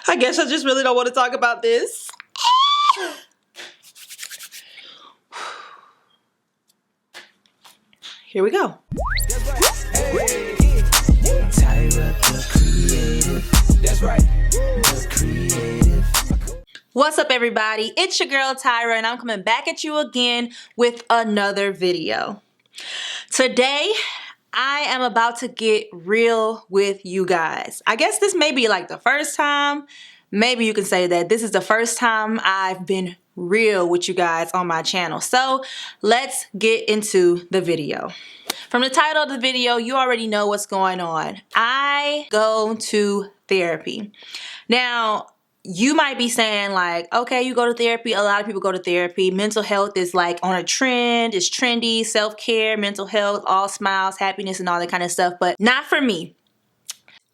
I guess I just really don't want to talk about this. Here we go. Tyra, the creative. That's right. The creative. What's up, everybody? It's your girl Tyra, and I'm coming back at you again with another video. Today, I am about to get real with you guys. I guess this may be like the first time. Maybe you can say that this is the first time I've been real with you guys on my channel. So let's get into the video. From the title of the video, you already know what's going on. I go to therapy. Now, you might be saying like, okay, you go to therapy. A lot of people go to therapy. Mental health is like on a trend. It's trendy. Self-care, mental health, all smiles, happiness, and all that kind of stuff. But not for me.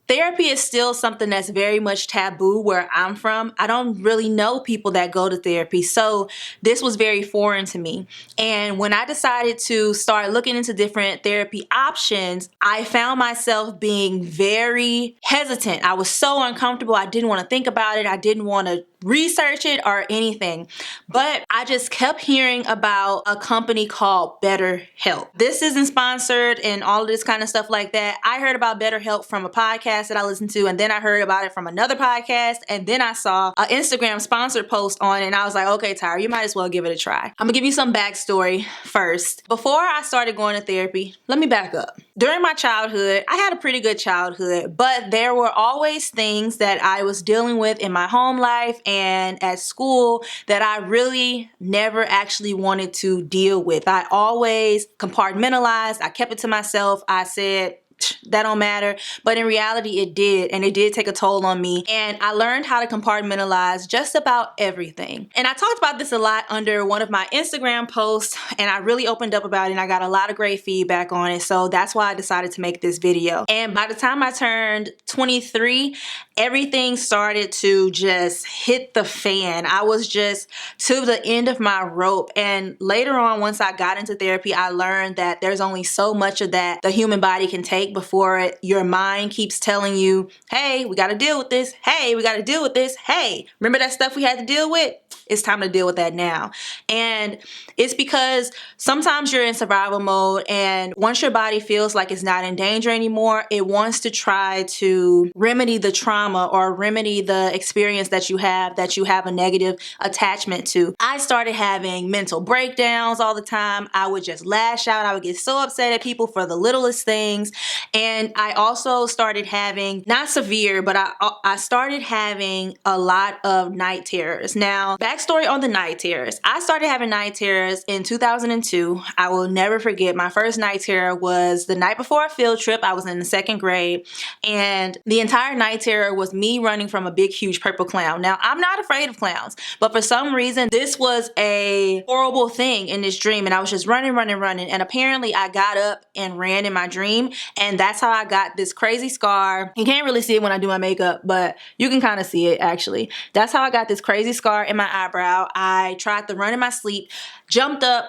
Therapy is still something that's very much taboo where I'm from. I don't really know people that go to therapy, so this was very foreign to me. And when I decided to start looking into different therapy options, I found myself being very hesitant. I was so uncomfortable. I didn't want to think about it. I didn't want to research it or anything, but I just kept hearing about a company called BetterHelp. This isn't sponsored and all of this kind of stuff like that. I heard about BetterHelp from a podcast that I listened to, and then I heard about it from another podcast, and then I saw an Instagram sponsored post on it, and I was like, okay, Tyra, you might as well give it a try. I'm gonna give you some backstory first. Before I started going to therapy, let me back up. During my childhood, I had a pretty good childhood, but there were always things that I was dealing with in my home life and at school that I really never actually wanted to deal with. I always compartmentalized. I kept it to myself. I said, that don't matter. But in reality, it did. And it did take a toll on me. And I learned how to compartmentalize just about everything. And I talked about this a lot under one of my Instagram posts. And I really opened up about it. And I got a lot of great feedback on it. So that's why I decided to make this video. And by the time I turned 23, everything started to just hit the fan. I was just to the end of my rope. And later on, once I got into therapy, I learned that there's only so much of that the human body can take before your mind keeps telling you, hey, we got to deal with this. Hey, we got to deal with this. Hey, remember that stuff we had to deal with? It's time to deal with that now. And it's because sometimes you're in survival mode, and once your body feels like it's not in danger anymore, it wants to try to remedy the trauma or remedy the experience that you have a negative attachment to. I started having mental breakdowns all the time. I would just lash out. I would get so upset at people for the littlest things. And I also started having, not severe, but I started having a lot of night terrors. Now, backstory on the night terrors. I started having night terrors in 2002. I will never forget. My first night terror was the night before a field trip. I was in the 2nd grade, and the entire night terror was me running from a big, huge purple clown. Now, I'm not afraid of clowns, but for some reason, this was a horrible thing in this dream, and I was just running, and apparently I got up and ran in my dream, and that's how I got this crazy scar. You can't really see it when I do my makeup, but you can kind of see it actually. That's how I got this crazy scar in my eyebrow. I tried to run in my sleep, jumped up,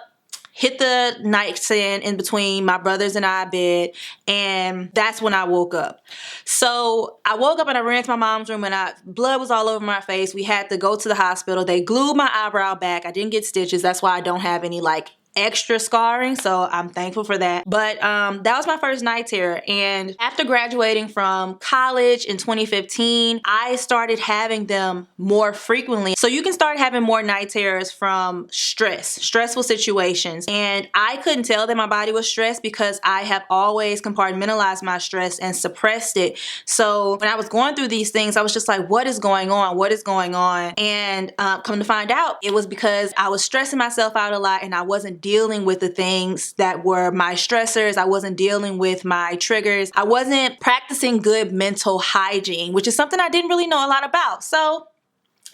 hit the nightstand in between my brothers and I bed, and that's when I woke up. So I woke up and I ran to my mom's room, and blood was all over my face. We had to go to the hospital. They glued my eyebrow back. I didn't get stitches. That's why I don't have any like extra scarring, so I'm thankful for that. But that was my first night terror. And after graduating from college in 2015, I started having them more frequently. So you can start having more night terrors from stressful situations. And I couldn't tell that my body was stressed because I have always compartmentalized my stress and suppressed it. So when I was going through these things, I was just like, what is going on? What is going on? And come to find out, it was because I was stressing myself out a lot, and I wasn't dealing with the things that were my stressors. I wasn't dealing with my triggers. I wasn't practicing good mental hygiene, which is something I didn't really know a lot about. So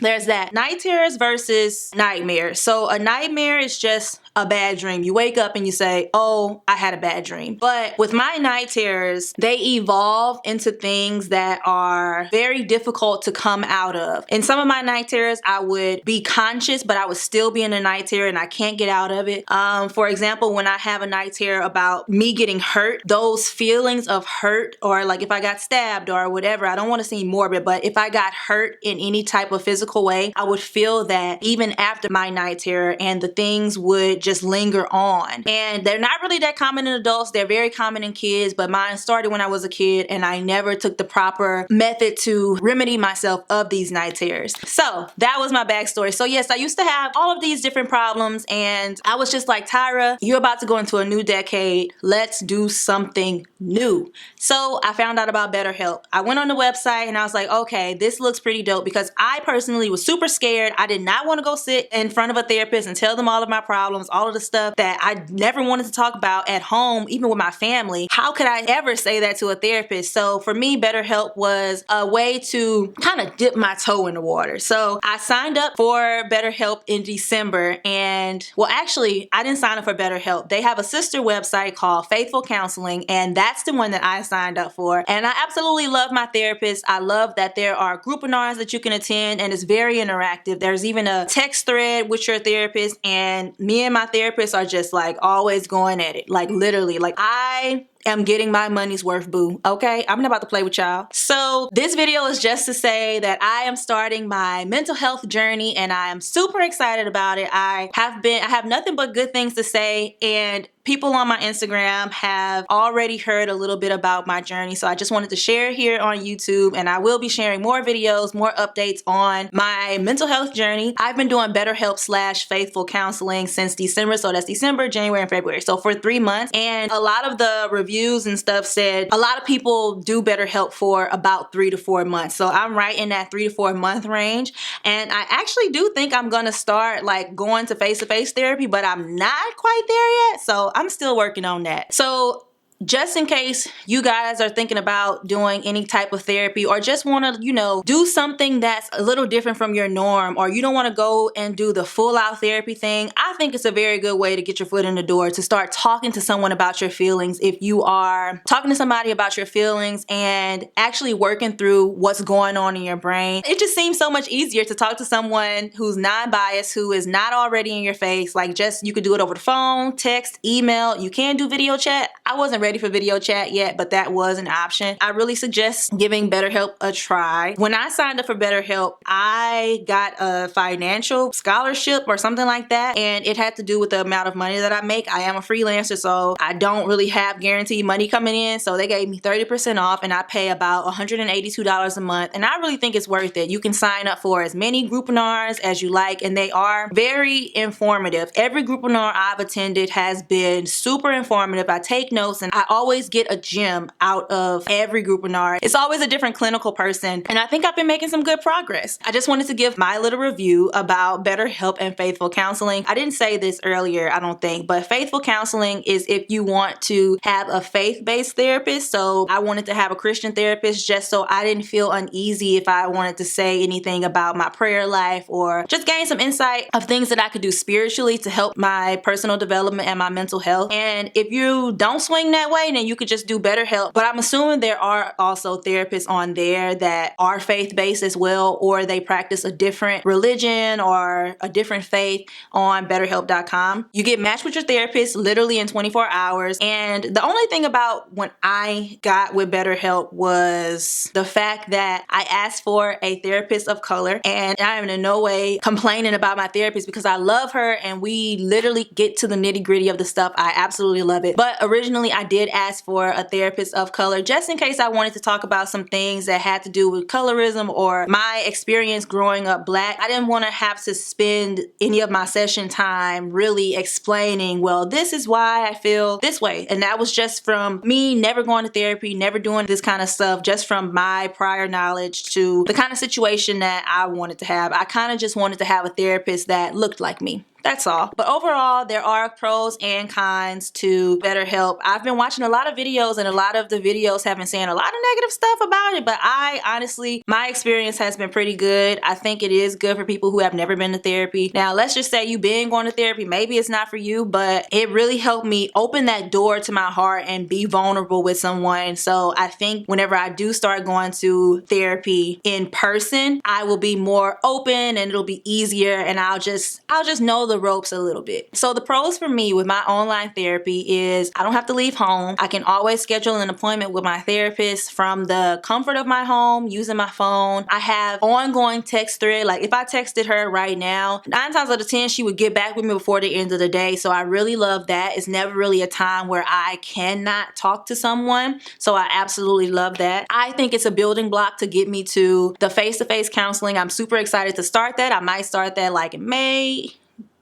there's that. Night terrors versus nightmares. So a nightmare is just a bad dream. You wake up and you say, oh, I had a bad dream. But with my night terrors, they evolve into things that are very difficult to come out of. In some of my night terrors, I would be conscious, but I would still be in a night terror and I can't get out of it. For example, when I have a night terror about me getting hurt, those feelings of hurt, or like if I got stabbed or whatever, I don't want to seem morbid, but if I got hurt in any type of physical way, I would feel that even after my night terror, and the things would just linger on. And they're not really that common in adults. They're very common in kids, but mine started when I was a kid and I never took the proper method to remedy myself of these night terrors. So that was my backstory. So yes, I used to have all of these different problems and I was just like, Tyra, you're about to go into a new decade. Let's do something new. So I found out about BetterHelp. I went on the website and I was like, okay, this looks pretty dope, because I personally was super scared. I did not want to go sit in front of a therapist and tell them all of my problems, all of the stuff that I never wanted to talk about at home, even with my family. How could I ever say that to a therapist? So for me, BetterHelp was a way to kind of dip my toe in the water. So I signed up for BetterHelp in December, and well, actually, I didn't sign up for BetterHelp. They have a sister website called Faithful Counseling, and that's the one that I signed up for. And I absolutely love my therapist. I love that there are groupinars that you can attend, and it's very interactive. There's even a text thread with your therapist, and me and my therapist are just like always going at it. Like literally, like I am getting my money's worth, boo. Okay, I'm not about to play with y'all. So this video is just to say that I am starting my mental health journey and I am super excited about it. I have nothing but good things to say, and people on my Instagram have already heard a little bit about my journey. So I just wanted to share here on YouTube, and I will be sharing more videos, more updates on my mental health journey. I've been doing BetterHelp / Faithful Counseling since December. So that's December, January, and February. So for 3 months. And a lot of the reviews and stuff said a lot of people do BetterHelp for about 3 to 4 months. So I'm right in that 3 to 4 month range. And I actually do think I'm gonna start like going to face-to-face therapy, but I'm not quite there yet. So I'm still working on that. So just in case you guys are thinking about doing any type of therapy, or just want to, you know, do something that's a little different from your norm, or you don't want to go and do the full out therapy thing, I think it's a very good way to get your foot in the door, to start talking to someone about your feelings. If you are talking to somebody about your feelings and actually working through what's going on in your brain, it just seems so much easier to talk to someone who's non-biased, who is not already in your face. Like, just, you could do it over the phone, text, email. You can do video chat. I wasn't ready for video chat yet, but that was an option. I really suggest giving BetterHelp a try. When I signed up for BetterHelp, I got a financial scholarship or something like that, and it had to do with the amount of money that I make. I am a freelancer, so I don't really have guaranteed money coming in, so they gave me 30% off, and I pay about $182 a month, and I really think it's worth it. You can sign up for as many groupinars as you like, and they are very informative. Every groupinar I've attended has been super informative. I take notes, and I always get a gem out of every groupinar. It's always a different clinical person, and I think I've been making some good progress. I just wanted to give my little review about BetterHelp and Faithful Counseling. I didn't say this earlier, I don't think, but Faithful Counseling is if you want to have a faith-based therapist. So I wanted to have a Christian therapist just so I didn't feel uneasy if I wanted to say anything about my prayer life, or just gain some insight of things that I could do spiritually to help my personal development and my mental health. And if you don't swing that way, then you could just do BetterHelp. But I'm assuming there are also therapists on there that are faith-based as well, or they practice a different religion or a different faith on BetterHelp.com. You get matched with your therapist literally in 24 hours. And the only thing about when I got with BetterHelp was the fact that I asked for a therapist of color, and I am in no way complaining about my therapist because I love her and we literally get to the nitty-gritty of the stuff. I absolutely love it. But originally I did ask for a therapist of color just in case I wanted to talk about some things that had to do with colorism or my experience growing up Black. I didn't want to have to spend any of my session time really explaining, well, this is why I feel this way. And that was just from me never going to therapy, never doing this kind of stuff, just from my prior knowledge to the kind of situation that I wanted to have. I kind of just wanted to have a therapist that looked like me. That's all. But overall, there are pros and cons to BetterHelp. I've been watching a lot of videos, and a lot of the videos have been saying a lot of negative stuff about it, but I honestly, my experience has been pretty good. I think it is good for people who have never been to therapy. Now, let's just say you've been going to therapy. Maybe it's not for you, but it really helped me open that door to my heart and be vulnerable with someone. So I think whenever I do start going to therapy in person, I will be more open and it'll be easier, and I'll just know the ropes a little bit. So the pros for me with my online therapy is I don't have to leave home. I can always schedule an appointment with my therapist from the comfort of my home using my phone. I have ongoing text thread. Like if I texted her right now, 9 times out of 10 she would get back with me before the end of the day. So I really love that. It's never really a time where I cannot talk to someone. So I absolutely love that. I think it's a building block to get me to the face-to-face counseling. I'm super excited to start that. I might start that like in May,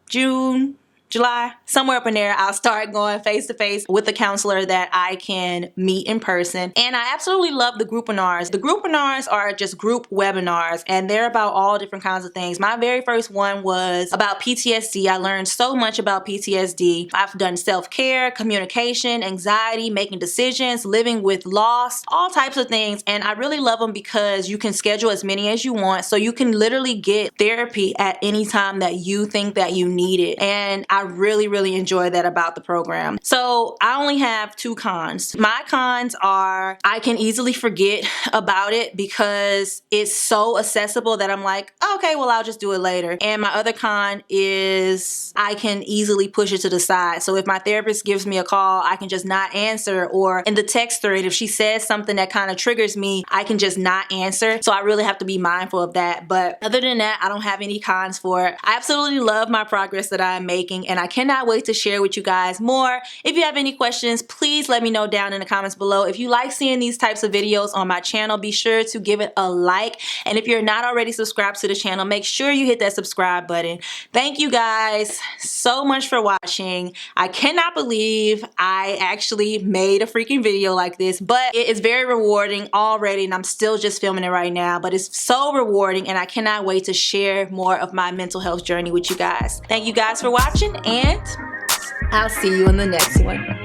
June, July, somewhere up in there. I'll start going face to face with a counselor that I can meet in person. And I absolutely love the group webinars. The group webinars are just group webinars, and they're about all different kinds of things. My very first one was about PTSD. I learned so much about PTSD. I've done self-care, communication, anxiety, making decisions, living with loss, all types of things. And I really love them because you can schedule as many as you want. So you can literally get therapy at any time that you think that you need it. And I really enjoy that about the program. So I only have 2 cons. My cons are I can easily forget about it because it's so accessible that I'm like, okay, well, I'll just do it later. And my other con is I can easily push it to the side. So if my therapist gives me a call, I can just not answer, or in the text thread, if she says something that kind of triggers me, I can just not answer. So I really have to be mindful of that. But other than that, I don't have any cons for it. I absolutely love my progress that I'm making, and I cannot wait to share with you guys more. If you have any questions, please let me know down in the comments below. If you like seeing these types of videos on my channel, be sure to give it a like. And if you're not already subscribed to the channel, make sure you hit that subscribe button. Thank you guys so much for watching. I cannot believe I actually made a freaking video like this, but it is very rewarding already, and I'm still just filming it right now, but it's so rewarding, and I cannot wait to share more of my mental health journey with you guys. Thank you guys for watching, and I'll see you in the next one.